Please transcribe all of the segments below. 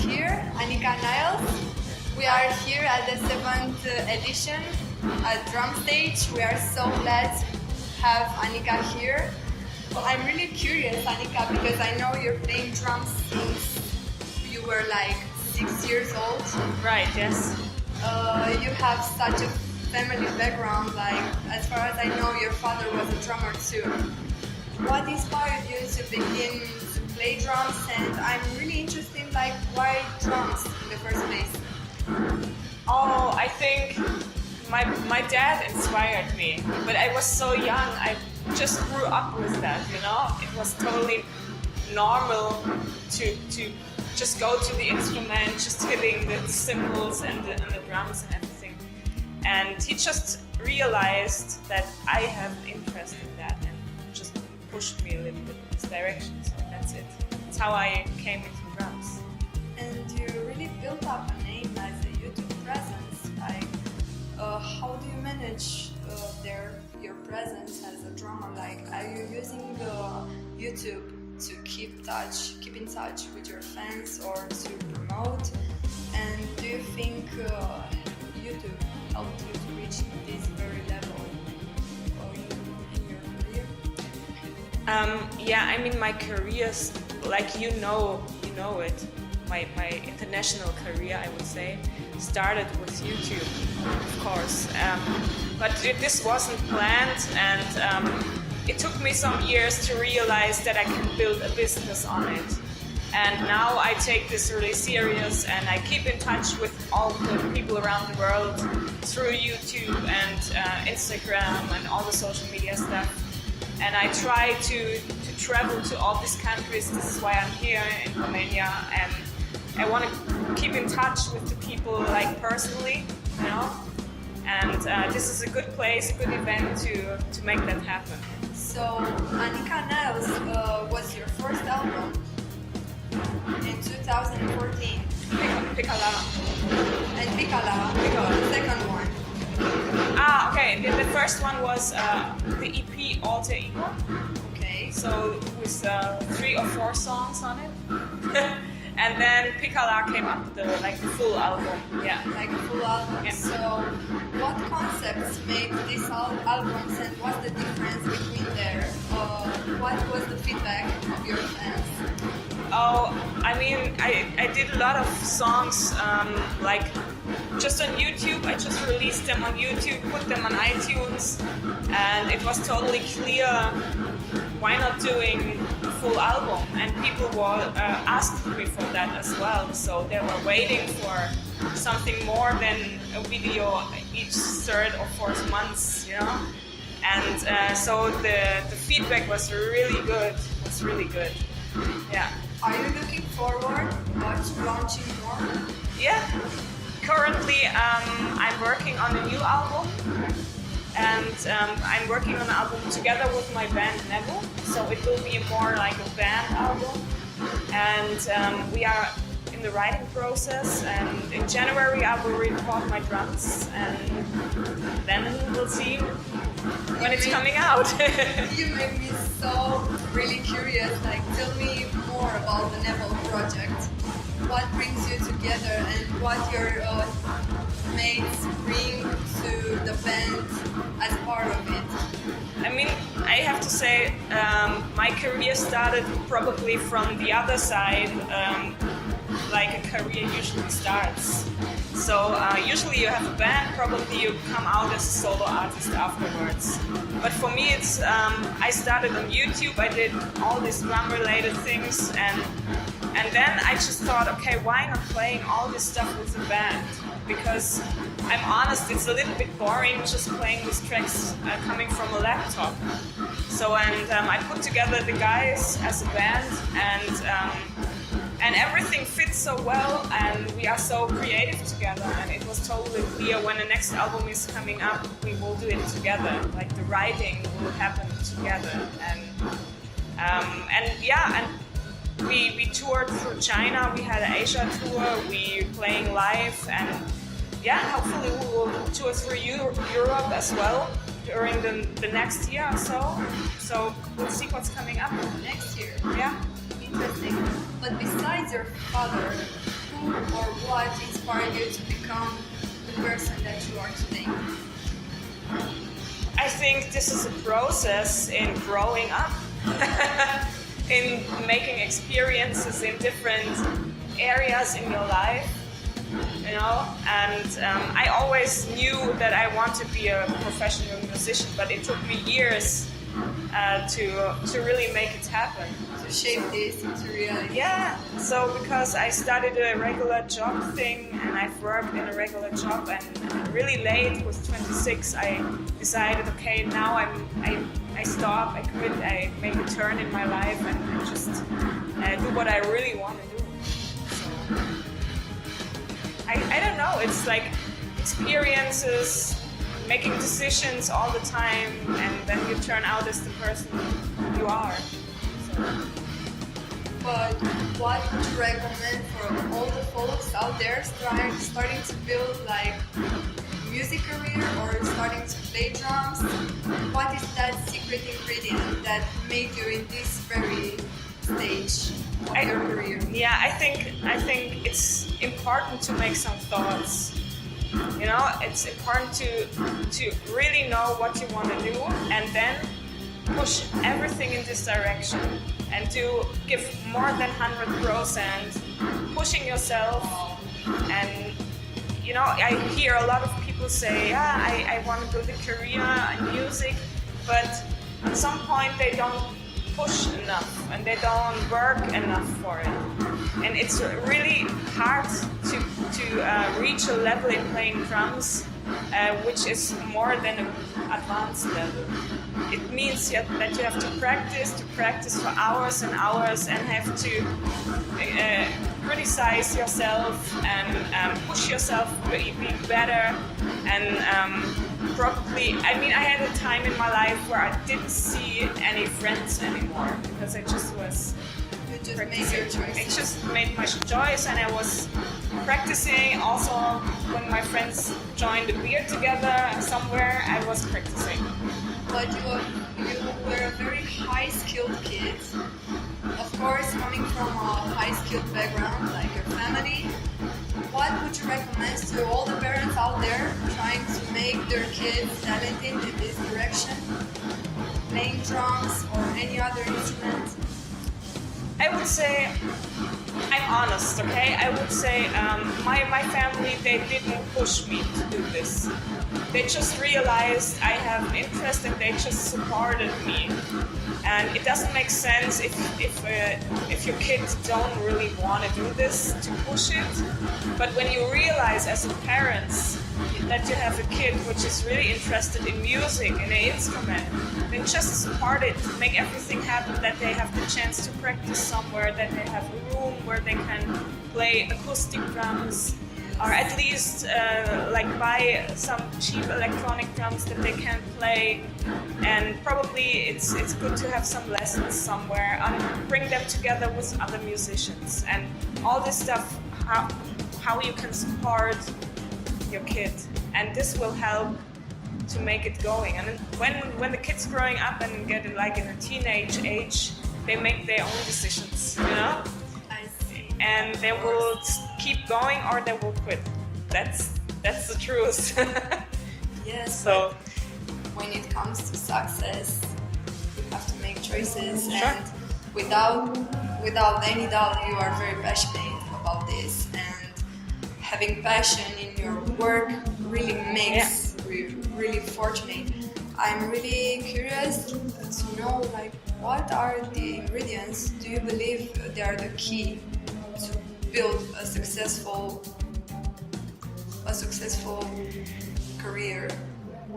here, Anika and Nilles. We are here at the 7th edition at DrumStage. We are so glad to have Anika here. Well, I'm really curious, Anika, because I know you're playing drums since you were like 6 years old. Right, yes. You have such a family background, like as far as I know your father was a drummer too. What inspired you to begin to play drums, and I'm really interested like why drums in the first place? Oh, I think my dad inspired me, but I was so young, I just grew up with that, you know? It was totally normal to just go to the instrument, just hitting the cymbals and the drums and everything. And he just realized that I have an interest in that and just pushed me a little bit in this direction. So that's it. That's how I came into drums. And you really built up a name as a YouTube presence. Like, how do you manage your presence as a drummer? Like, are you using YouTube to keep in touch with your fans or to promote? And do you think YouTube helped you to reach this very level in your career? Yeah, I mean my career, like you know it. My international career, I would say, started with YouTube, of course. But this wasn't planned, and it took me some years to realize that I can build a business on it. And now I take this really serious, and I keep in touch with all the people around the world through YouTube and Instagram and all the social media stuff. And I try to travel to all these countries. This is why I'm here in Romania, and I want to keep in touch with the people like personally, you know. And this is a good place, a good event to make that happen. So Anika Nilles was your first album in 2014. Pikala. And Pikala, the second one. Ah, okay. The first one was the EP Alter Ego. Okay. So with 3 or 4 songs on it. And then Pikala came up the full album. Yeah. Like a full album. Yeah. So what concepts made these albums, and what's the difference between there? What was the feedback of your fans? Oh, I mean, I did a lot of songs like just on YouTube. I just released them on YouTube, put them on iTunes, and it was totally clear why not doing a full album, and people were asked me for that as well, so they were waiting for something more than a video each 3rd or 4th months, you know. And so the feedback was really good. It was really good. Yeah. Are you looking forward to launching more? Yeah. Currently, I'm working on a new album, and I'm working on an album together with my band Neville. So it will be more like a band album, and we are in the writing process. And in January, I will record my drums, and then we'll see when it's coming out. You made me so really curious. Like, tell me more about the Neville project. What brings you together, and what your mates bring to the band as part of it? I mean, I have to say, my career started probably from the other side, like a career usually starts. So usually you have a band, probably you come out as a solo artist afterwards. But for me, it's I started on YouTube. I did all these drum-related things, and then I just thought, okay, why not playing all this stuff with a band? Because I'm honest, it's a little bit boring just playing these tracks coming from a laptop. So I put together the guys as a band, and everything fits so well, and we are so creative together, and it was totally clear when the next album is coming up, we will do it together. Like the writing will happen together, and we toured through China. We had an Asia tour. We playing live, and yeah, hopefully we will tour through Europe as well during the next year or so. So we'll see what's coming up next year. Yeah. Interesting. But besides your father, who or what inspired you to become the person that you are today? I think this is a process in growing up, in making experiences in different areas in your life, you know, and I always knew that I want to be a professional musician, but it took me years to really make it happen. To shape this into reality. Yeah, so because I started a regular job thing and I've worked in a regular job, and really late, with 26, I decided, okay, now I stop, I quit, I make a turn in my life and just do what I really want to do. So I don't know, it's like experiences, making decisions all the time, and then you turn out as the person you are. So. But what would you recommend for all the folks out there starting to build like music career or starting to play drums? What is that secret ingredient that made you in this very stage of your career? Yeah, I think it's important to make some thoughts. You know, it's important to really know what you want to do and then push everything in this direction and to give more than 100%, pushing yourself. And you know, I hear a lot of people say, yeah, I want to build a career in music, but at some point they don't push enough and they don't work enough for it. And it's really hard to reach a level in playing drums which is more than an advanced level. It means that you have to practice for hours and hours, and have to criticize yourself and push yourself to be better. And probably, I mean, I had a time in my life where I didn't see any friends anymore because I just was practicing. I just made my choice, and I was practicing. Also, when my friends joined a beer together somewhere, I was practicing. But you were a very high-skilled kid. Of course, coming from a high-skilled background, like your family. What would you recommend to all the parents out there trying to make their kids talented in this direction? Playing drums or any other instrument? I would say, I'm honest, okay? I would say my family, they didn't push me to do this. They just realized I have interest and they just supported me. And it doesn't make sense if your kids don't really want to do this, to push it. But when you realize as a parent that you have a kid which is really interested in music, in an instrument, then just support it, make everything happen, that they have the chance to practice somewhere, that they have a room where they can play acoustic drums, or at least like buy some cheap electronic drums that they can play. And probably it's good to have some lessons somewhere, and bring them together with other musicians, and all this stuff, how you can support your kid, and this will help to make it going. And when the kids growing up and get like in a teenage age, they make their own decisions, you know. I see. And they will keep going or they will quit. That's the truth. Yes. So when it comes to success, you have to make choices, sure. and without any doubt, you are very passionate about this, and having passion in your work really makes you really fortunate. I'm really curious to know, like, what are the ingredients do you believe they are the key to build a successful career?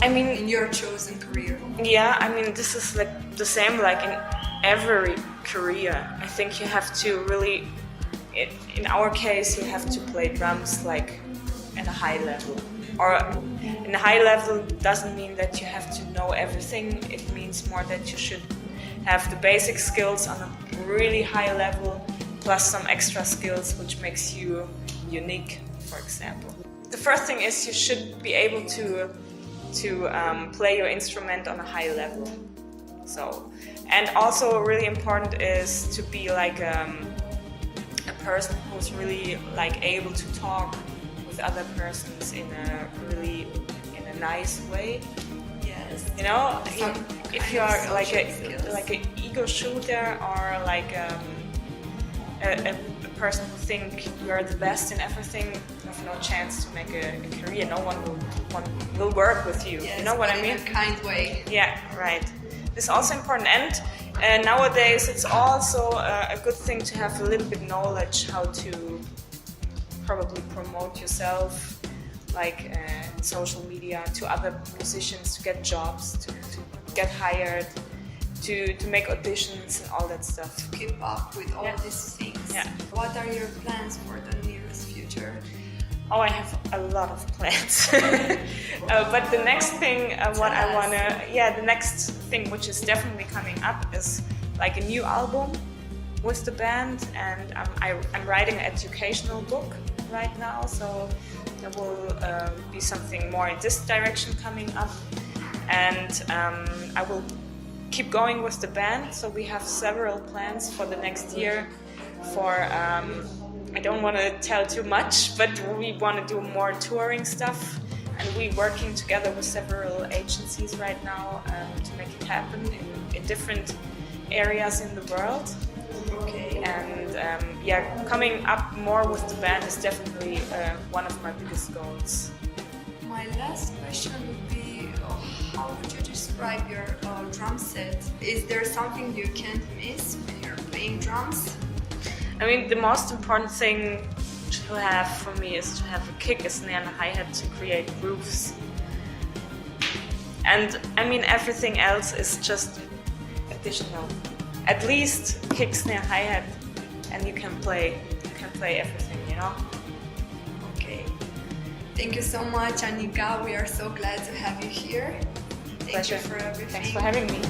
I mean, in your chosen career. yeah, I mean, this is like the same like in every career. I think you have to really, in our case, you have to play drums like at a high level. Or in a high level doesn't mean that you have to know everything. It means more that you should have the basic skills on a really high level, plus some extra skills which makes you unique, for example. The first thing is you should be able to play your instrument on a high level. So, and also really important is to be like a person who's really like able to talk with other persons in a nice way. Yes. You know, Some if kind you of are like social skills. an ego shooter or like a person who think you're the best in everything, you have no chance to make a career. No one will work with you. Yes, You know what I but mean? in a kind way. Yeah, right. It's also important, and nowadays it's also a good thing to have a little bit knowledge how to probably promote yourself, like social media, to other musicians, to get jobs, to get hired, to make auditions and all that stuff. To keep up with all Yeah. these things. Yeah. What are your plans for the nearest future? Oh, I have a lot of plans. But the next thing, the next thing which is definitely coming up is like a new album with the band, and I'm writing an educational book right now, so there will be something more in this direction coming up, and I will keep going with the band. So we have several plans for the next year. I don't want to tell too much, but we want to do more touring stuff, and we're working together with several agencies right now to make it happen in different areas in the world. Okay. And coming up more with the band is definitely one of my biggest goals. My last question would be, how would you describe your drum set? Is there something you can't miss when you're playing drums? I mean, the most important thing to have for me is to have a kick, a snare, and a hi-hat to create grooves. And I mean, everything else is just additional. At least kick, snare, hi-hat, and you can play everything, you know? Okay. Thank you so much, Anika. We are so glad to have you here. Thank Pleasure. you for everything. Thanks for having me.